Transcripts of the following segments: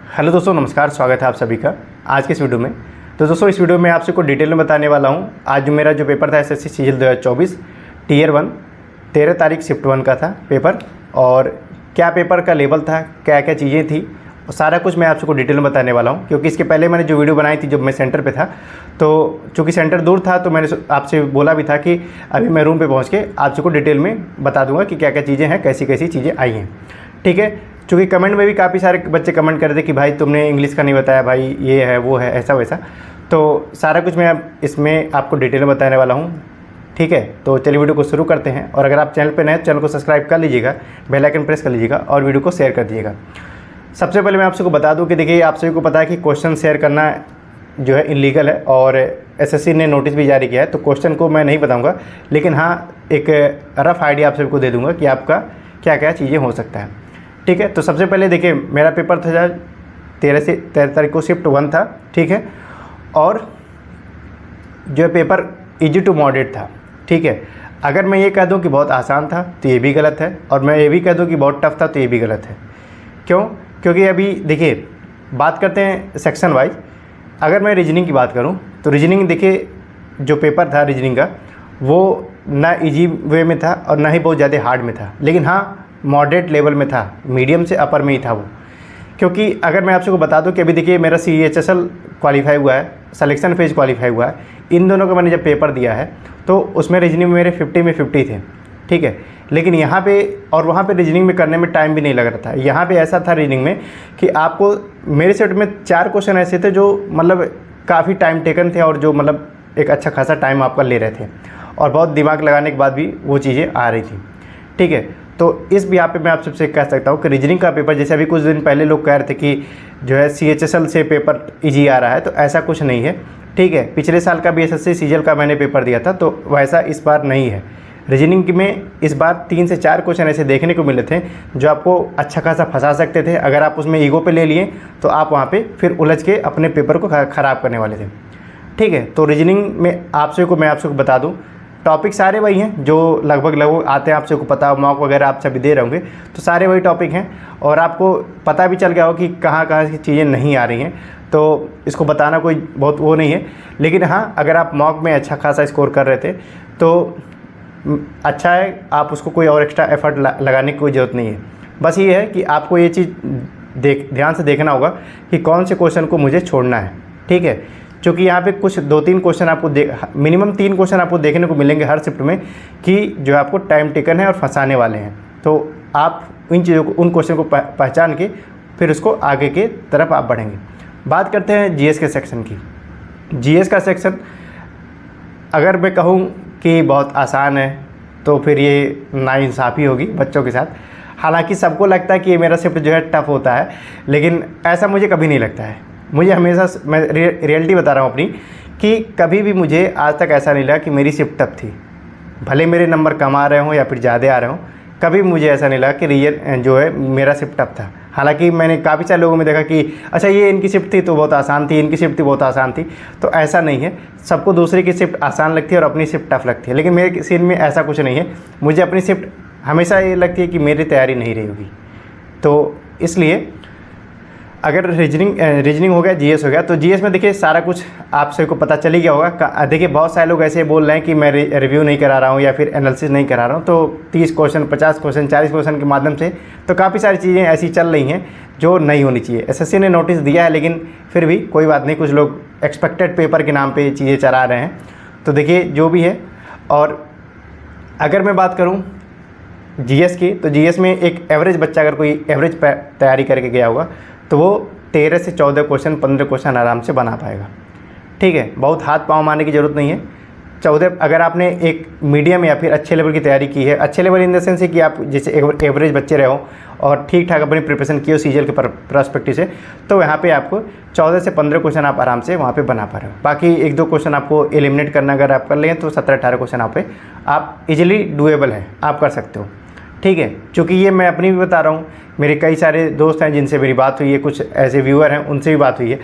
Hello दोस्तों, नमस्कार। स्वागत है आप सभी का आज के इस वीडियो में। तो दोस्तों, इस वीडियो में आपसे को डिटेल में बताने वाला हूं। आज जो मेरा जो पेपर था एसएससी सीजीएल 2024 टियर 1 13 तारीख शिफ्ट 1 का था पेपर, और क्या पेपर का लेवल था, क्या क्या चीज़ें थी, और सारा कुछ मैं आपसे को डिटेल में बताने वाला हूँ। क्योंकि इसके पहले मैंने जो वीडियो बनाई थी जब मैं सेंटर पर था, तो चूँकि सेंटर दूर था तो मैंने आपसे बोला भी था कि अभी मैं रूम पर पहुँच के आपसे को डिटेल में बता दूँगा कि क्या क्या चीज़ें हैं, कैसी कैसी चीज़ें आई हैं। ठीक है, चूँकि कमेंट में भी काफ़ी सारे बच्चे कमेंट कर रहे थे कि भाई तुमने इंग्लिश का नहीं बताया, भाई ये है वो है ऐसा वैसा। तो सारा कुछ मैं अब इसमें आपको डिटेल में बताने वाला हूँ। ठीक है, तो चलिए वीडियो को शुरू करते हैं। और अगर आप चैनल पर नए हैं तो चैनल को सब्सक्राइब कर लीजिएगा, बेल आइकन प्रेस कर लीजिएगा और वीडियो को शेयर कर दीजिएगा। सबसे पहले मैं आप सबको बता दूं कि देखिए, आप सभी को पता है कि क्वेश्चन शेयर करना जो है इलीगल है, और एसएससी ने नोटिस भी जारी किया है। तो क्वेश्चन को मैं नहीं बताऊँगा, लेकिन हाँ एक रफ़ आइडिया आप सभी को दे दूँगा कि आपका क्या क्या चीज़ें हो सकता है। ठीक है, तो सबसे पहले देखिए, मेरा पेपर था 13 तारीख को शिफ्ट 1 था। ठीक है, और जो पेपर इजी टू मॉडरेट था। ठीक है, अगर मैं ये कह दूं कि बहुत आसान था तो ये भी गलत है, और मैं ये भी कह दूं कि बहुत टफ था तो ये भी गलत है। क्यों? क्योंकि अभी देखिए, बात करते हैं सेक्शन वाइज। अगर मैं रीजनिंग की बात करूं तो रीजनिंग देखिए, जो पेपर था रीजनिंग का वो ना इजी वे में था और ना ही बहुत ज़्यादा हार्ड में था, लेकिन हाँ मॉडरेट लेवल में था, मीडियम से अपर में ही था वो। क्योंकि अगर मैं आप सबको बता दूं कि अभी देखिए, मेरा CHSL क्वालिफाई हुआ है, सिलेक्शन फेज क्वालिफाई हुआ है। इन दोनों का मैंने जब पेपर दिया है तो उसमें रीजनिंग में मेरे 50 में 50 थे। ठीक है, लेकिन यहाँ पे और वहाँ पे रीजनिंग में करने में टाइम भी नहीं लग रहा था। यहाँ पे ऐसा था रीजनिंग में कि आपको मेरे सेट में 4 क्वेश्चन ऐसे थे जो मतलब काफ़ी टाइम टेकन थे, और जो मतलब एक अच्छा खासा टाइम आपका ले रहे थे, और बहुत दिमाग लगाने के बाद भी वो चीज़ें आ रही थी। ठीक है, तो इस यहाँ पे मैं आप सबसे कह सकता हूँ कि रीजनिंग का पेपर, जैसे अभी कुछ दिन पहले लोग कह रहे थे कि जो है CHSL से पेपर इजी आ रहा है, तो ऐसा कुछ नहीं है। ठीक है, पिछले साल का भी SSC सीजीएल का मैंने पेपर दिया था, तो वैसा इस बार नहीं है। रीजनिंग में इस बार 3 से 4 क्वेश्चन ऐसे देखने को मिले थे जो आपको अच्छा खासा फंसा सकते थे। अगर आप उसमें ईगो पे ले लिए तो आप वहाँ पे फिर उलझ के अपने पेपर को ख़राब करने वाले थे। ठीक है, तो रीजनिंग में मैं आप सबको बता दूँ, टॉपिक सारे वही हैं जो लगभग आते हैं। आप सबको पता, मॉक वगैरह आप सभी दे रहे होंगे, तो सारे वही टॉपिक हैं, और आपको पता भी चल गया हो कि कहाँ कहाँ की चीज़ें नहीं आ रही हैं। तो इसको बताना कोई बहुत वो नहीं है। लेकिन हाँ, अगर आप मॉक में अच्छा खासा स्कोर कर रहे थे तो अच्छा है, आप उसको कोई और एक्स्ट्रा एफर्ट लगाने की कोई ज़रूरत नहीं है। बस ये है कि आपको ये चीज़ ध्यान से देखना होगा कि कौन से क्वेश्चन को मुझे छोड़ना है। ठीक है, क्योंकि यहाँ पे कुछ 2-3 क्वेश्चन आपको मिनिमम 3 क्वेश्चन आपको देखने को मिलेंगे हर शिफ्ट में कि जो आपको टाइम टेकन है और फंसाने वाले हैं। तो आप इन चीज़ों को, उन क्वेश्चन को पहचान के फिर उसको आगे के तरफ आप बढ़ेंगे। बात करते हैं जीएस के सेक्शन की। जीएस का सेक्शन अगर मैं कहूँ कि बहुत आसान है तो फिर ये नाइंसाफ़ी होगी बच्चों के साथ। हालांकि सबको लगता है कि ये मेरा शिफ्ट जो है टफ़ होता है, लेकिन ऐसा मुझे कभी नहीं लगता है। मुझे हमेशा, मैं रियलिटी बता रहा हूँ अपनी, कि कभी भी मुझे आज तक ऐसा नहीं लगा कि मेरी शिफ्ट टफ थी। भले मेरे नंबर कम आ रहे हों या फिर ज़्यादा आ रहे हों, कभी मुझे ऐसा नहीं लगा कि जो है मेरा शिफ्ट टफ था। हालांकि मैंने काफ़ी सारे लोगों में देखा कि अच्छा ये इनकी शिफ्ट थी तो बहुत आसान थी, इनकी शिफ्ट थी बहुत आसान थी। तो ऐसा नहीं है, सबको दूसरे की शिफ्ट आसान लगती है और अपनी शिफ्ट टफ लगती है, लेकिन मेरे सीन में ऐसा कुछ नहीं है। मुझे अपनी शिफ्ट हमेशा ये लगती है कि मेरी तैयारी नहीं रही होगी। तो इसलिए अगर रीजनिंग हो गया, जीएस हो गया, तो जीएस में देखिए सारा कुछ आप सभी को पता चल ही गया होगा। देखिए बहुत सारे लोग ऐसे बोल रहे हैं कि मैं रिव्यू नहीं करा रहा हूँ या फिर एनालिसिस नहीं करा रहा हूँ। तो 30 क्वेश्चन, 50 क्वेश्चन, 40 क्वेश्चन के माध्यम से तो काफ़ी सारी चीज़ें ऐसी चल रही हैं जो नहीं होनी चाहिए। एसएससी ने नोटिस दिया है, लेकिन फिर भी कोई बात नहीं, कुछ लोग एक्सपेक्टेड पेपर के नाम पर चीज़ें चला रहे हैं। तो देखिए जो भी है। और अगर मैं बात करूँ जीएस की, तो जीएस में एक एवरेज बच्चा अगर कोई एवरेज तैयारी करके गया होगा तो वो 13 से 14 क्वेश्चन, 15 क्वेश्चन आराम से बना पाएगा। ठीक है, बहुत हाथ पाँव मारने की ज़रूरत नहीं है। 14 अगर आपने एक मीडियम या फिर अच्छे लेवल की तैयारी की है, अच्छे लेवल इन द सेंस है कि आप जैसे एवरेज बच्चे रहे हो और ठीक ठाक अपनी प्रिपरेशन की हो सीजीएल के पर्सपेक्टिव से, तो यहाँ पे आपको 14 से 15 क्वेश्चन आप आराम से वहाँ पे बना पा रहे हो। बाकी 1-2 क्वेश्चन आपको एलिमिनेट करना अगर आप कर लें तो 17-18 क्वेश्चन आप इजीली डूएबल है, आप कर सकते हो। ठीक है, चूँकि ये मैं अपनी भी बता रहा हूँ, मेरे कई सारे दोस्त हैं जिनसे मेरी बात हुई है, कुछ ऐसे व्यूअर हैं उनसे भी बात हुई है।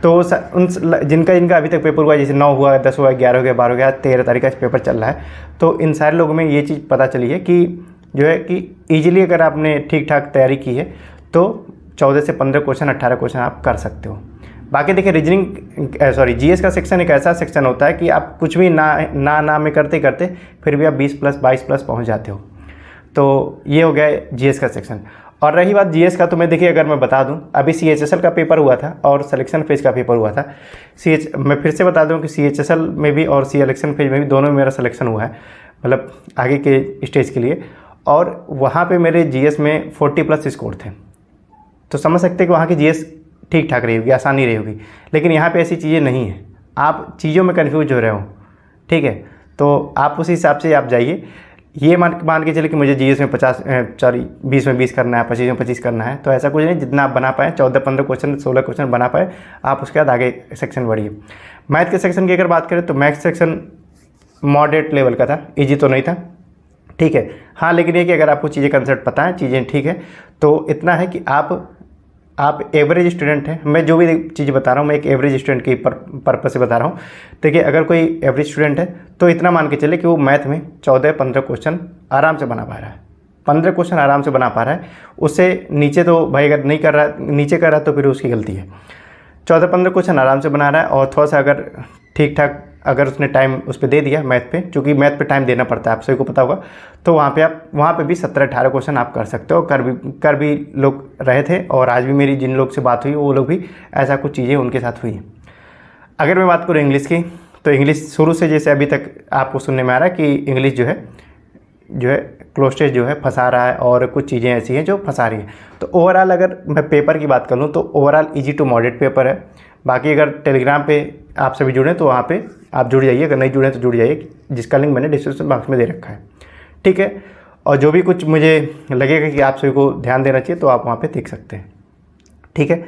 तो उन जिनका अभी तक पेपर हुआ, जैसे 9 हुआ, 10 हुआ, 11 हो गया, 12 हो गया, 13 तारीख का पेपर चल रहा है, तो इन सारे लोगों में ये चीज़ पता चली है कि जो है कि ईजिली अगर आपने ठीक ठाक तैयारी की है तो 14 से 15 क्वेश्चन 18 क्वेश्चन आप कर सकते हो। बाकी देखिए रीजनिंग जीएस का सेक्शन एक ऐसा सेक्शन होता है कि आप कुछ भी ना में करते करते फिर भी आप 20 प्लस 22 प्लस पहुंच जाते हो। तो ये हो गया जीएस का सेक्शन। और रही बात जीएस का, तो मैं देखिए अगर मैं बता दूं, अभी सीएचएसएल का पेपर हुआ था और सिलेक्शन फेज का पेपर हुआ था। मैं फिर से बता दूं कि सीएचएसएल में भी और सिलेक्शन फेज में भी दोनों में मेरा सिलेक्शन हुआ है, मतलब आगे के स्टेज के लिए। और वहाँ पे मेरे जीएस में 40 प्लस स्कोर थे। तो समझ सकते हैं कि वहाँ की जीएस ठीक ठाक रही होगी, आसानी रही होगी। लेकिन यहाँ पे ऐसी चीज़ें नहीं हैं, आप चीज़ों में कन्फ्यूज हो रहे हो, ठीक है। तो आप उसी हिसाब से आप जाइए। ये मान के चले कि मुझे जीएस में 20 में 20 करना है, 25 में 25 करना है, तो ऐसा कुछ नहीं। जितना आप बना पाएँ, 14-15 क्वेश्चन 16 क्वेश्चन बना पाए आप, उसके बाद आगे सेक्शन बढ़िए। मैथ के सेक्शन की अगर बात करें तो मैथ सेक्शन मॉडरेट लेवल का था, ईजी तो नहीं था, ठीक है। हाँ, लेकिन ये कि अगर आपको चीज़ें कंसेप्ट पता है, चीज़ें ठीक है, तो इतना है कि आप एवरेज स्टूडेंट हैं। मैं जो भी चीज़ बता रहा हूँ मैं एक एवरेज स्टूडेंट की पर्पस से बता रहा हूँ। देखिए अगर कोई एवरेज स्टूडेंट है तो इतना मान के चले कि वो मैथ में 14-15 क्वेश्चन आराम से बना पा रहा है, 15 क्वेश्चन आराम से बना पा रहा है। उससे नीचे तो भाई अगर नहीं कर रहा, नीचे कर रहा है तो फिर उसकी गलती है। 14-15 क्वेश्चन आराम से बना रहा है और थोड़ा सा अगर ठीक ठाक अगर उसने टाइम उस पर दे दिया मैथ पे, क्योंकि मैथ पे टाइम देना पड़ता है, आप सभी को पता होगा, तो वहाँ पे भी 17-18 क्वेश्चन आप कर सकते हो। कर भी लोग रहे थे और आज भी मेरी जिन लोग से बात हुई वो लोग भी ऐसा कुछ चीज़ें उनके साथ हुई हैं। अगर मैं बात करूँ इंग्लिश की, तो इंग्लिश शुरू से जैसे अभी तक आपको सुनने में आ रहा है कि इंग्लिश जो है क्लोस्टेज जो है फंसा रहा है और कुछ चीज़ें ऐसी हैं जो फंसा रही हैं। तो ओवरऑल अगर मैं पेपर की बात कर लूँ तो overall easy to moderate paper है। बाकी अगर टेलीग्राम पे आप सभी जुड़ें तो वहाँ पे आप जुड़ जाइए, अगर नहीं जुड़े तो जुड़ जाइए, जिसका लिंक मैंने डिस्क्रिप्शन बॉक्स में दे रखा है, ठीक है। और जो भी कुछ मुझे लगेगा कि आप सभी को ध्यान देना चाहिए तो आप वहाँ पे देख सकते हैं, ठीक है।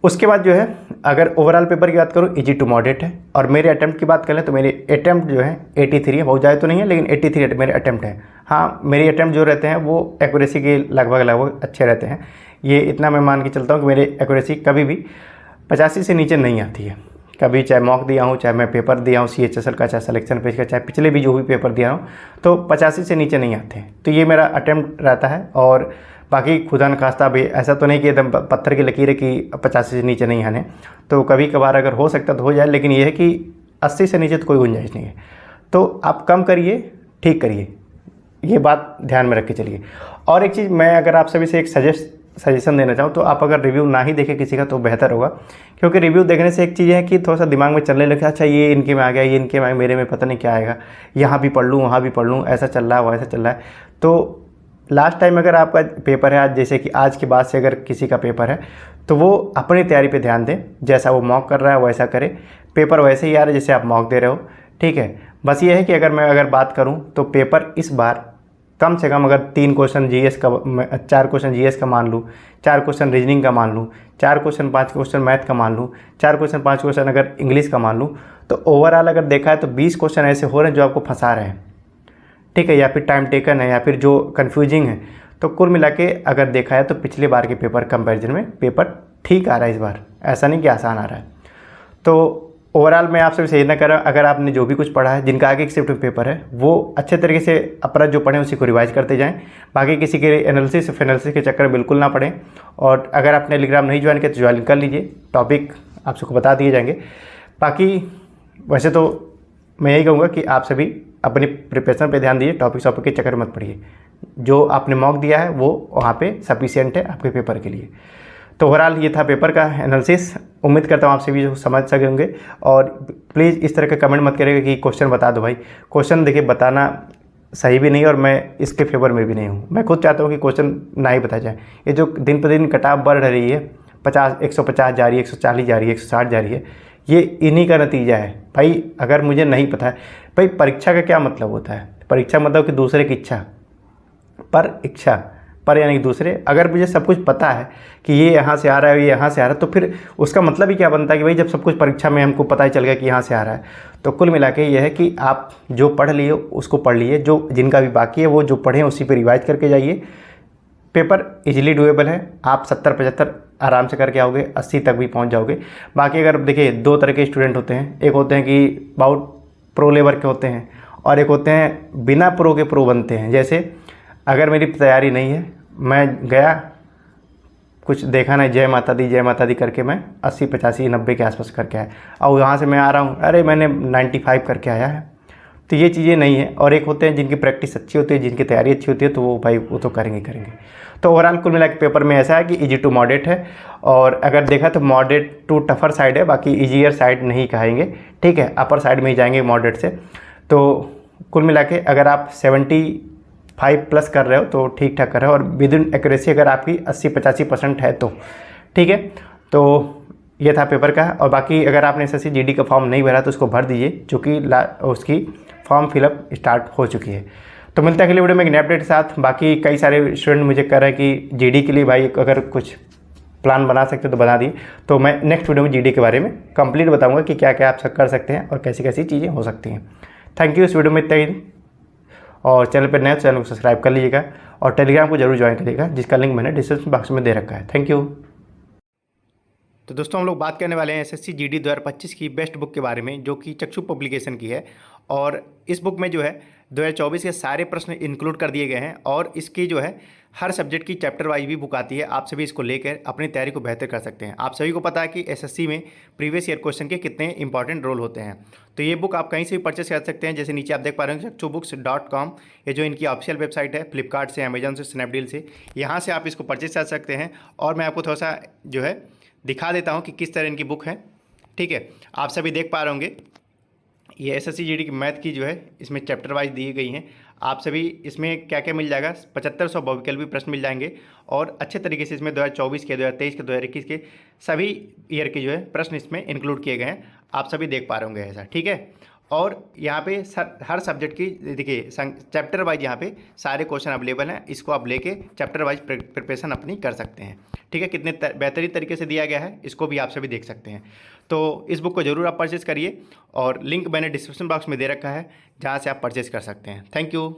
उसके बाद जो है अगर ओवरऑल पेपर की बात करूँ ईजी टू मॉडरेट है। और मेरे अटैम्प्ट की बात करें तो मेरे अटैम्प्ट जो है 83 है, बहुत ज़्यादा तो नहीं है लेकिन 83 मेरे अटैम्प्ट है। हाँ, मेरे अटैम्प्ट जो रहते हैं वो एक्यूरेसी के लगभग अच्छे रहते हैं। ये इतना मैं मान के चलता हूँ कि मेरे एक्यूरेसी कभी भी 85 से नीचे नहीं आती है। कभी चाहे मॉक दिया हूँ, चाहे मैं पेपर दिया हूँ सीएचएसएल का, चाहे सिलेक्शन पेज का, चाहे पिछले भी जो भी पेपर दिया हूँ, तो 85 से नीचे नहीं आते। तो ये मेरा अटैम्प्ट रहता है। और बाकी खुदा न खास्ता भी ऐसा तो नहीं कि एकदम पत्थर की लकीर है कि 85 से नीचे नहीं आने, तो कभी कभार अगर हो सकता तो हो जाए, लेकिन ये है कि 80 से नीचे तो कोई गुंजाइश नहीं है। तो आप कम करिए, ठीक करिए, ये बात ध्यान में रख के चलिए। और एक चीज़ मैं अगर आप सभी से एक सजेशन देना चाहूँ तो आप अगर रिव्यू ना ही देखें किसी का तो बेहतर होगा, क्योंकि रिव्यू देखने से एक चीज़ है कि थोड़ा सा दिमाग में चलने लगे, अच्छा ये इनके में आ गया, ये इनके में, मेरे में पता नहीं क्या आएगा, यहाँ भी पढ़ लूँ वहाँ भी पढ़ लूँ, ऐसा चल रहा है वैसा चल रहा है। तो लास्ट टाइम अगर आपका पेपर है आज, जैसे कि आज के बाद से अगर किसी का पेपर है तो वो अपनी तैयारी पे ध्यान दें, जैसा वो मॉक कर रहा है वैसा करे, पेपर वैसे ही आ रहा है जैसे आप मॉक दे रहे हो, ठीक है। बस ये है कि अगर बात करूँ तो पेपर इस बार कम से कम अगर 3 क्वेश्चन जीएस का, 4 क्वेश्चन जीएस का मान लूँ, 4 क्वेश्चन रीजनिंग का मान लूँ, 4 क्वेश्चन 5 क्वेश्चन मैथ का मान लूँ, 4 क्वेश्चन 5 क्वेश्चन अगर इंग्लिश का मान लूँ, तो ओवरऑल अगर देखा है तो 20 क्वेश्चन ऐसे हो रहे हैं जो आपको फंसा रहे हैं, ठीक है, या फिर टाइम टेकन है या फिर जो कन्फ्यूजिंग है। तो कुल मिला के अगर देखा है तो पिछले बार के पेपर कंपैरिजन में पेपर ठीक आ रहा है इस बार, ऐसा नहीं कि आसान आ रहा है। तो ओवरऑल मैं आपसे सही ना कर रहा हूँ, अगर आपने जो भी कुछ पढ़ा है, जिनका आगे एक शिफ्ट में पेपर है वो अच्छे तरीके से अपना जो पढ़ें उसी को रिवाइज करते जाएं। बाकी किसी के एनालिसिस फिनालिसिस के चक्कर में बिल्कुल ना पढ़ें। और अगर आप टेलीग्राम नहीं ज्वाइन किया तो ज्वाइन कर लीजिए, टॉपिक आप सबको बता दिए जाएंगे। बाकी वैसे तो मैं यही कहूँगा कि आप सभी अपनी प्रिपरेशन पे ध्यान दीजिए, टॉपिक के चक्कर मत पढ़िए। जो आपने मॉक दिया है वो वहाँ पे सफिशिएंट है आपके पेपर के लिए। तो ओवरऑल ये था पेपर का एनालिसिस। उम्मीद करता हूँ आप सभी समझ सके होंगे। और प्लीज़ इस तरह का कमेंट मत करिएगा कि क्वेश्चन बता दो भाई। क्वेश्चन देखिए बताना सही भी नहीं और मैं इसके फेवर में भी नहीं हूँ। मैं खुद चाहता हूँ कि क्वेश्चन ना ही बताया जाए। ये जो दिन पर दिन कटाव बढ़ रही है, 150 जा रही है, 140 जा रही है, 160 जा रही है, ये इन्हीं का नतीजा है भाई। अगर मुझे नहीं पता है भाई, परीक्षा का क्या मतलब होता है? परीक्षा मतलब कि दूसरे की इच्छा पर, इच्छा पर यानी कि दूसरे। अगर मुझे सब कुछ पता है कि ये यहाँ से आ रहा है, ये यहाँ से आ रहा है, तो फिर उसका मतलब ही क्या बनता है कि भाई जब सब कुछ परीक्षा में हमको पता ही चल गया कि यहाँ से आ रहा है। तो कुल मिला के ये है कि आप जो पढ़ लिए उसको पढ़ लिए, जो जिनका भी बाकी है वो जो पढ़ें उसी पर रिवाइज करके जाइए। पेपर इजीली डुएबल है, आप 70-75 आराम से करके आओगे, 80 तक भी पहुँच जाओगे। बाकी अगर देखिए 2 तरह के स्टूडेंट होते हैं, एक होते हैं कि बहुत प्रो लेवल के होते हैं और एक होते हैं बिना प्रो के प्रो बनते हैं। जैसे अगर मेरी तैयारी नहीं है, मैं गया कुछ देखा नहीं, जय माता दी करके मैं 80 85 90 के आसपास करके आया, और यहाँ से मैं आ रहा हूँ अरे मैंने 95 करके आया है। तो ये चीज़ें नहीं है। और एक होते हैं जिनकी प्रैक्टिस अच्छी होती है, जिनकी तैयारी अच्छी होती है, तो वो भाई वो तो करेंगे। तो ओवरऑल कुल मिला के पेपर में ऐसा है कि इजी टू मॉडरेट है, और अगर देखा तो मॉडरेट टू टफर साइड है, बाकी ईजियर साइड नहीं कहेंगे, ठीक है, अपर साइड में ही जाएंगे मॉडरेट से। तो कुल मिला के अगर आप 75 प्लस कर रहे हो तो ठीक ठाक कर रहे हो, और विद इन एक्यूरेसी अगर आपकी 80-85% है तो ठीक है। तो ये था पेपर का। और बाकी अगर आपने एसएससी जीडी का फॉर्म नहीं भरा तो उसको भर दीजिए, चूँकि उसकी फॉर्म फिलअप स्टार्ट हो चुकी है। तो मिलता है अगले वीडियो में एक नए अपडेट के साथ। बाकी कई सारे स्टूडेंट मुझे कह रहे हैं कि जीडी के लिए भाई अगर कुछ प्लान बना सकते हो तो बना दिए, तो मैं नेक्स्ट वीडियो में जीडी के बारे में कंप्लीट बताऊंगा कि क्या क्या आप सब कर सकते हैं और कैसी कैसी चीज़ें हो सकती हैं। Thank you. इस वीडियो में इतना ही, और चैनल पर नए तो चैनल को सब्सक्राइब कर लीजिएगा, और टेलीग्राम को जरूर ज्वाइन करिएगा, जिसका लिंक मैंने डिस्क्रिप्शन बॉक्स में दे रखा है। Thank you. तो दोस्तों हम लोग बात करने वाले हैं एसएससी जीडी 2025 की बेस्ट बुक के बारे में, जो कि चक्षु पब्लिकेशन की है। और इस बुक में जो है 2024 के सारे प्रश्न इंक्लूड कर दिए गए हैं, और इसकी जो है हर सब्जेक्ट की चैप्टर वाइज भी बुक आती है। आप सभी इसको लेकर अपनी तैयारी को बेहतर कर सकते हैं। आप सभी को पता है कि एसएससी में प्रीवियस ईयर क्वेश्चन के कितने इंपॉर्टेंट रोल होते हैं। तो ये बुक आप कहीं से भी परचेस कर सकते हैं। जैसे नीचे आप देख पा रहे हैं चक्षुबुक्स.com, ये जो इनकी ऑफिशियल वेबसाइट है, फ्लिपकार्ट से, अमेजन से, स्नैपडील से, यहाँ से आप इसको परचेस कर सकते हैं। और मैं आपको थोड़ा सा जो है दिखा देता हूँ कि किस तरह इनकी बुक है, ठीक है। आप सभी देख पा रहे होंगे, ये एसएससी जीडी की मैथ की जो है इसमें चैप्टर वाइज दी गई हैं। आप सभी इसमें क्या क्या मिल जाएगा, 7500 बहुविकल्पी प्रश्न मिल जाएंगे, और अच्छे तरीके से इसमें 2024 के, 2023 के, 2021 के सभी ईयर के जो है प्रश्न इसमें इंक्लूड किए गए हैं। आप सभी देख पा रहे होंगे ऐसा, ठीक है। और यहाँ पे हर सब्जेक्ट की देखिए चैप्टर वाइज यहाँ पे सारे क्वेश्चन अवेलेबल हैं। इसको आप लेके चैप्टर वाइज प्रिपरेशन अपनी कर सकते हैं, ठीक है। कितने बेहतरीन तरीके से दिया गया है, इसको भी आप सभी देख सकते हैं। तो इस बुक को जरूर आप परचेज़ करिए, और लिंक मैंने डिस्क्रिप्शन बॉक्स में दे रखा है, जहाँ से आप परचेज़ कर सकते हैं। Thank you.